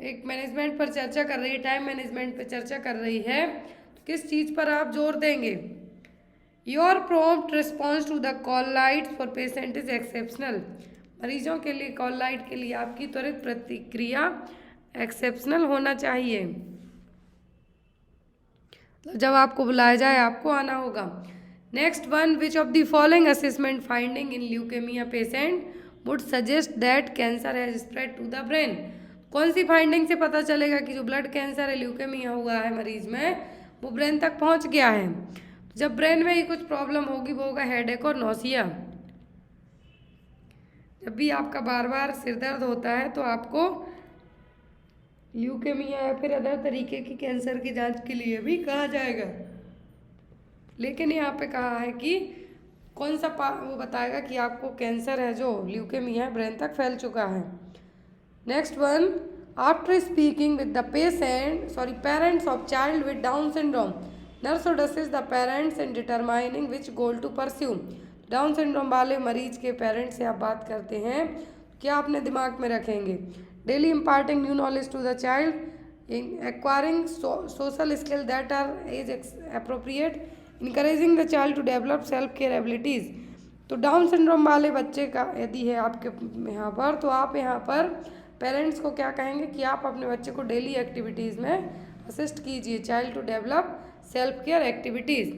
एक management पर चर्चा कर रही है, time management पर चर्चा कर रही है। तो किस चीज़ पर आप जोर देंगे? Your prompt response to the call lights for patient is exceptional. मरीजों के लिए कॉल लाइट के लिए आपकी त्वरित प्रतिक्रिया एक्सेप्शनल होना चाहिए। जब आपको बुलाया जाए आपको आना होगा। Next one, which of the following assessment finding in leukaemia patient would suggest that cancer has spread to the brain. कौन सी फाइंडिंग से पता चलेगा कि जो ब्लड कैंसर है, ल्यूकेमिया हुआ है मरीज में, वो ब्रेन तक पहुंच गया है? जब ब्रेन में ही कुछ प्रॉब्लम होगी वो होगा हेडेक और नौसिया। जब भी आपका बार बार सिर दर्द होता है तो आपको ल्यूकेमिया या फिर अदर तरीके की कैंसर की जांच के लिए भी कहा जाएगा। लेकिन यहाँ पे कहा है कि कौन सा वो बताएगा कि आपको कैंसर है, जो ल्यूकेमिया है ब्रेन तक फैल चुका है। Next one, after speaking with the parents of child with Down syndrome, nurse would assist the parents in determining which goal to pursue. Down syndrome वाले मरीज के पेरेंट्स से आप बात करते हैं, क्या अपने दिमाग में रखेंगे? Daily imparting new knowledge to the child, acquiring social skill that are age appropriate, encouraging the child to develop self care abilities. तो डाउन सिंड्रोम वाले बच्चे का यदि है आपके यहाँ पर, तो आप यहाँ पर पेरेंट्स को क्या कहेंगे कि आप अपने बच्चे को डेली एक्टिविटीज़ में असिस्ट कीजिए, child to develop self care activities.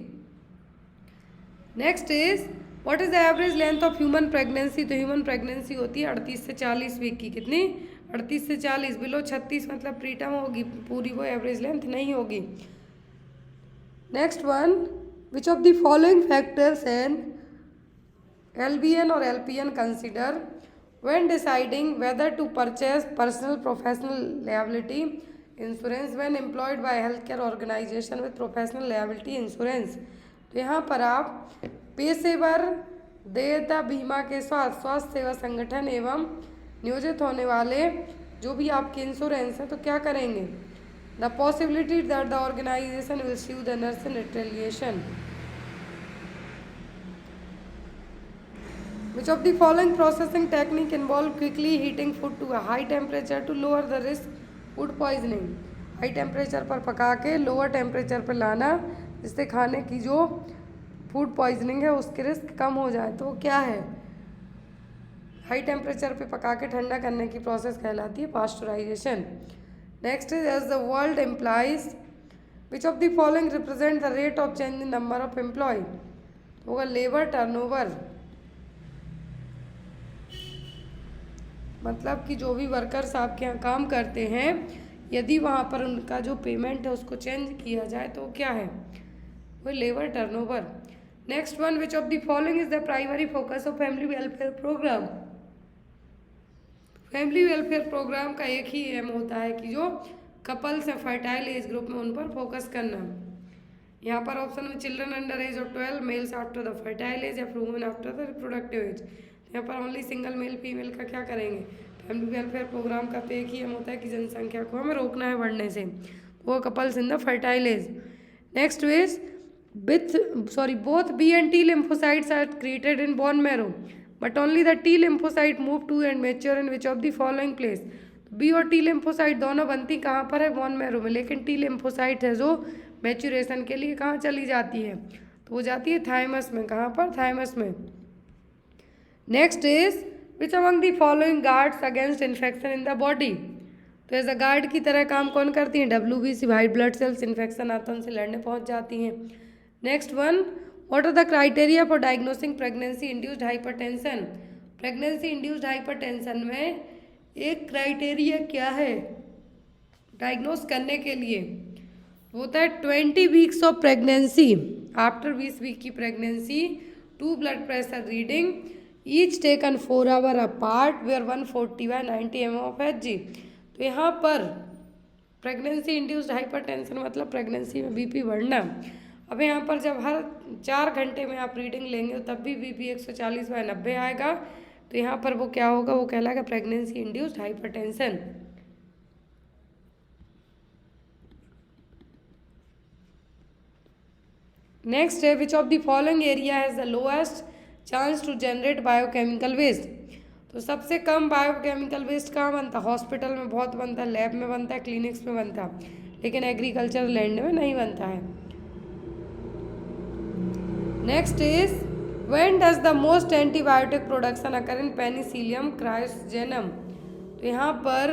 Next is, what is the average length of human pregnancy. तो ह्यूमन प्रेगनेंसी होती है 38 से 40 वीक की। कितनी? 38 से 40, बिलो 36 मतलब प्रीटर्म होगी पूरी, वो एवरेज लेंथ नहीं होगी। Next one, which of the following factors and LBN और LPN consider when deciding whether to purchase personal professional liability insurance when employed by a healthcare organization with professional liability insurance। तो यहाँ पर आप पेशेवर देयता बीमा के साथ स्वास्थ्य सेवा संगठन एवं नियोजित होने वाले जो भी आपके इंश्योरेंस है, तो क्या करेंगे? The possibility that the organisation will sue the nurse in retaliation. Which of the following processing technique involve quickly heating food to a high temperature to lower the risk food poisoning? High temperature पर पका के lower temperature पर लाना, जिससे खाने की जो food poisoning है उसकी रिस्क कम हो जाए, तो वो क्या है? हाई टेम्परेचर पे पका के ठंडा करने की प्रोसेस कहलाती है pasteurisation. Next is as the world employees which of the following represent the rate of change in number of employ? तो होगा लेबर टर्नओवर, मतलब कि जो भी वर्कर्स आपके यहाँ काम करते हैं, यदि वहाँ पर उनका जो पेमेंट है उसको चेंज किया जाए तो क्या है? वो labour turnover. Next one, which of the following is the primary focus of family welfare programme? Family welfare programme का एक ही एम होता है कि जो कपल्स हैं फर्टाइल एज ग्रुप में, उन पर फोकस करना। यहाँ पर ऑप्शन में children under age of 12, males after the fertile age, या फिर women after the reproductive age. यहाँ पर ओनली सिंगल मेल फीमेल का क्या करेंगे? फैमिली वेलफेयर प्रोग्राम का तो एक ही एम होता है कि जनसंख्या को हमें रोकना है बढ़ने से, वो couples in the fertile age. Next is both B and T lymphocytes are created in bone marrow, but only the T lymphocyte move to and mature in which of the following place? B और T lymphocyte दोनों बनती कहाँ पर है? Bone marrow में। लेकिन T lymphocyte है जो मैच्योरेशन के लिए कहाँ चली जाती है? तो वो जाती है थाइमस में। कहाँ पर? थाइमस में। Next is which among the following guards against infection in the body? तो एज अ गार्ड की तरह काम कौन करती हैं? WBC, white blood cells. Infection आता है उनसे लड़ने पहुँच जाती हैं। Next one, what are the criteria for diagnosing pregnancy induced hypertension? Pregnancy induced hypertension में एक क्राइटेरिया क्या है डायग्नोस करने के लिए? होता है 20 weeks of pregnancy. After 20 week की pregnancy, 2 blood pressure reading each taken 4 hour apart were 140/90 mm of Hg। तो यहाँ पर प्रेगनेंसी इंड्यूस्ड हाइपरटेंशन मतलब प्रेगनेंसी में बीपी बढ़ना। अब यहाँ पर जब हर 4 घंटे में आप रीडिंग लेंगे तब भी बीपी 140/90 आएगा, तो यहाँ पर वो क्या होगा? वो कहलाएगा प्रेगनेंसी इंड्यूस्ड हाइपरटेंशन। नेक्स्ट है which of the following area has the lowest chance to generate biochemical waste? तो सबसे कम बायोकेमिकल वेस्ट कहाँ बनता है? हॉस्पिटल में बहुत बनता है, लैब में बनता है, क्लिनिक्स में बनता है, लेकिन एग्रीकल्चर लैंड में नहीं बनता है। Next is when does the most antibiotic production occur in Penicillium chrysogenum? तो यहाँ पर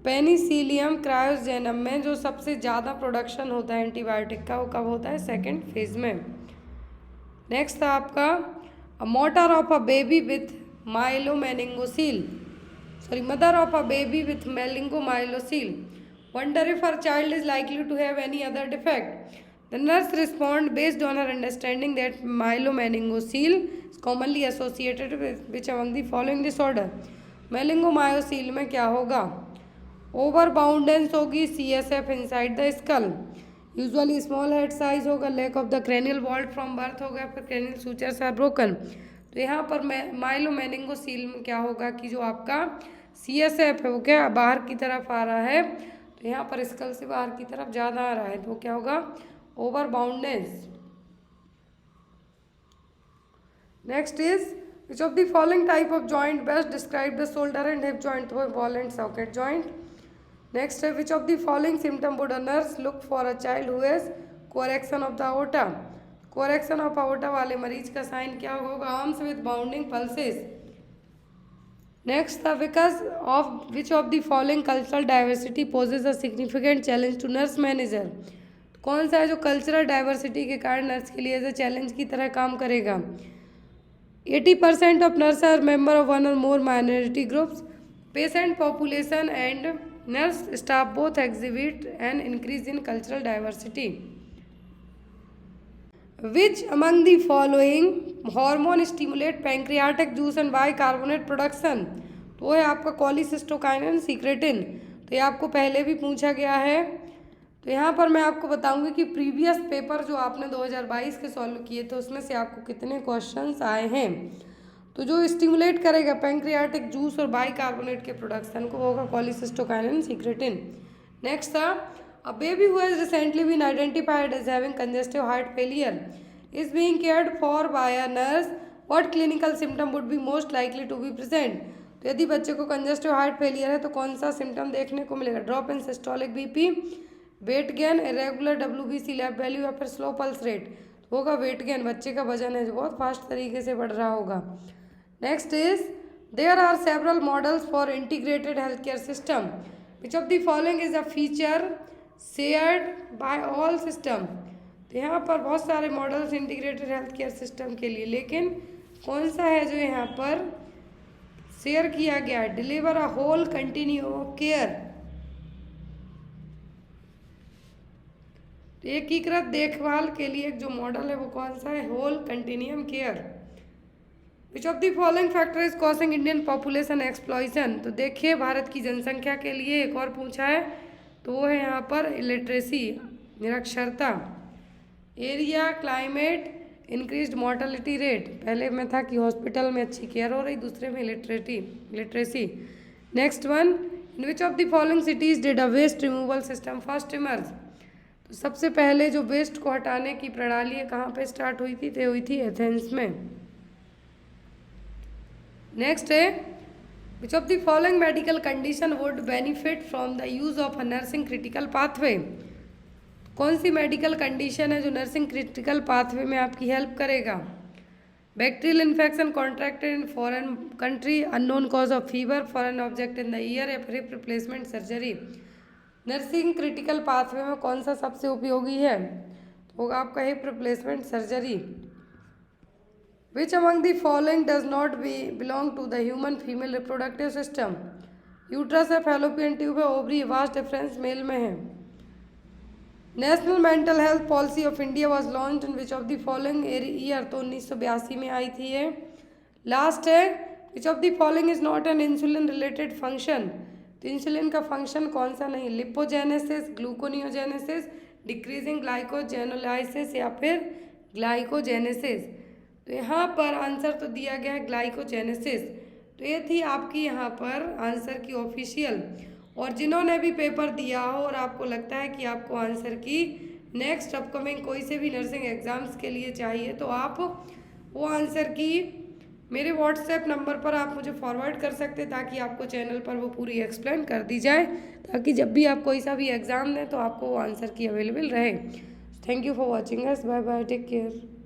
पेनिसिलियम क्रायोजेनम में जो सबसे ज़्यादा प्रोडक्शन होता है एंटीबायोटिक का, वो कब होता है? सेकेंड फेज में। नेक्स्ट था आपका mother of a baby with mother of a baby with meningomyelocele wonder if her child is likely to have any other defect? The nurse respond based on her understanding that myelomeningocele is commonly associated with which among the following disorder? Meningomyelocele में क्या होगा? Overabundance होगी CSF inside the skull, usually small head size होगा, lack of the cranial vault from birth होगा, फिर cranial sutures are broken. तो यहाँ पर माइलोमेनिंगोसील में क्या होगा कि जो आपका CSF है वो क्या बाहर की तरफ आ रहा है, तो यहाँ पर स्कल से बाहर की तरफ ज़्यादा आ रहा है, तो क्या होगा? Overabundance. Next is which of the following type of joint best describe the shoulder and hip joint? तो ball and socket joint. Next है which of the following symptom would a nurse look for a child who has coarctation of the aorta? Coarctation of aorta वाले मरीज का sign क्या होगा? Arms with bounding pulses. Next था because of which of the following cultural diversity possess a significant challenge to nurse manager? कौन सा है जो कल्चरल डाइवर्सिटी के कारण नर्स के लिए एज अ चैलेंज की तरह काम करेगा? 80% of nurse are member of one or more minority groups, patient population and nurse staff both exhibit an increase in cultural diversity. Which among the following hormone stimulate pancreatic juice and bicarbonate production? तो वो है आपका cholecystokinin, secretin. तो ये आपको पहले भी पूछा गया है। तो यहाँ पर मैं आपको बताऊंगी कि प्रीवियस पेपर जो आपने 2022 के सॉल्व किए थे उसमें से आपको कितने क्वेश्चंस आए हैं। तो जो स्टिमुलेट करेगा पैंक्रियाटिक जूस और बाइकार्बोनेट के प्रोडक्शन को होगा कोलिसिस्टोकाइनिन सीक्रेटिन। नेक्स्ट था a baby who has recently been identified as having congestive heart failure is being cared for by a nurse, what clinical symptom would be most likely to be present. तो यदि बच्चे को congestive heart failure है तो कौन सा symptom देखने को मिलेगा? Drop in systolic BP, weight gain, irregular WBC lab value या फिर स्लो पल्स रेट। तो होगा वेट गेन, बच्चे का वजन है जो बहुत फास्ट तरीके से बढ़ रहा होगा। Next is there are several models for integrated health care system, which of the following is a feature shared by all system. तो यहाँ पर बहुत सारे models integrated health care system के लिए, लेकिन कौन सा है जो यहाँ पर शेयर किया गया है? Deliver a whole continuum of care, एकीकृत देखभाल के लिए एक जो मॉडल है वो कौन सा है? Whole continuum care. Which of the following factor is causing Indian population exploitation. तो देखिए भारत की जनसंख्या के लिए एक और पूछा है, तो वो है यहाँ पर इलिटरेसी, निरक्षरता। Area, climate, increased mortality rate. पहले में था कि हॉस्पिटल में अच्छी केयर हो रही, दूसरे में literacy. Next one, in which of the following cities did a waste removal system first emerge. तो सबसे पहले जो वेस्ट को हटाने की प्रणाली है कहाँ पे स्टार्ट हुई थी? तो हुई थी एथेंस में। नेक्स्ट है which of the following medical condition would benefit from the use of a nursing critical pathway. कौन सी मेडिकल कंडीशन है जो नर्सिंग क्रिटिकल पाथवे में आपकी हेल्प करेगा? Bacterial infection contracted in foreign country, unknown cause of fever, foreign object in the ear या फिर hip replacement surgery. Nursing critical pathway में कौन सा सबसे उपयोगी है? तो होगा आपका hip replacement surgery. Which among the following does not belong to the human female reproductive system. Uterus है, फैलोपियन ट्यूब है, ओवरी, वास्ट डिफरेंस मेल में है। National mental health policy of India was launch in which of the following year. तो 1982 में आई थी ये। Last है which of the following is not an insulin related function. तो insulin का फंक्शन कौन सा नहीं? लिपोजेनेसिस, ग्लूकोनियोजेनेसिस, डिक्रीजिंग ग्लाइकोजेनोलाइसिस या फिर ग्लाइकोजेनेसिस। तो यहाँ पर आंसर तो दिया गया है ग्लाइकोजेनेसिस। तो ये थी आपकी यहाँ पर आंसर की ऑफिशियल। और जिन्होंने भी पेपर दिया हो और आपको लगता है कि आपको आंसर की नेक्स्ट अपकमिंग कोई से भी नर्सिंग एग्ज़ाम्स के लिए चाहिए, तो आप वो आंसर की मेरे व्हाट्सएप नंबर पर आप मुझे फॉरवर्ड कर सकते, ताकि आपको चैनल पर वो पूरी एक्सप्लेन कर दी जाए, ताकि जब भी आप कोई सा भी एग्ज़ाम दें तो आपको वो आंसर की अवेलेबल रहे। Thank you for watching us, bye bye, take care.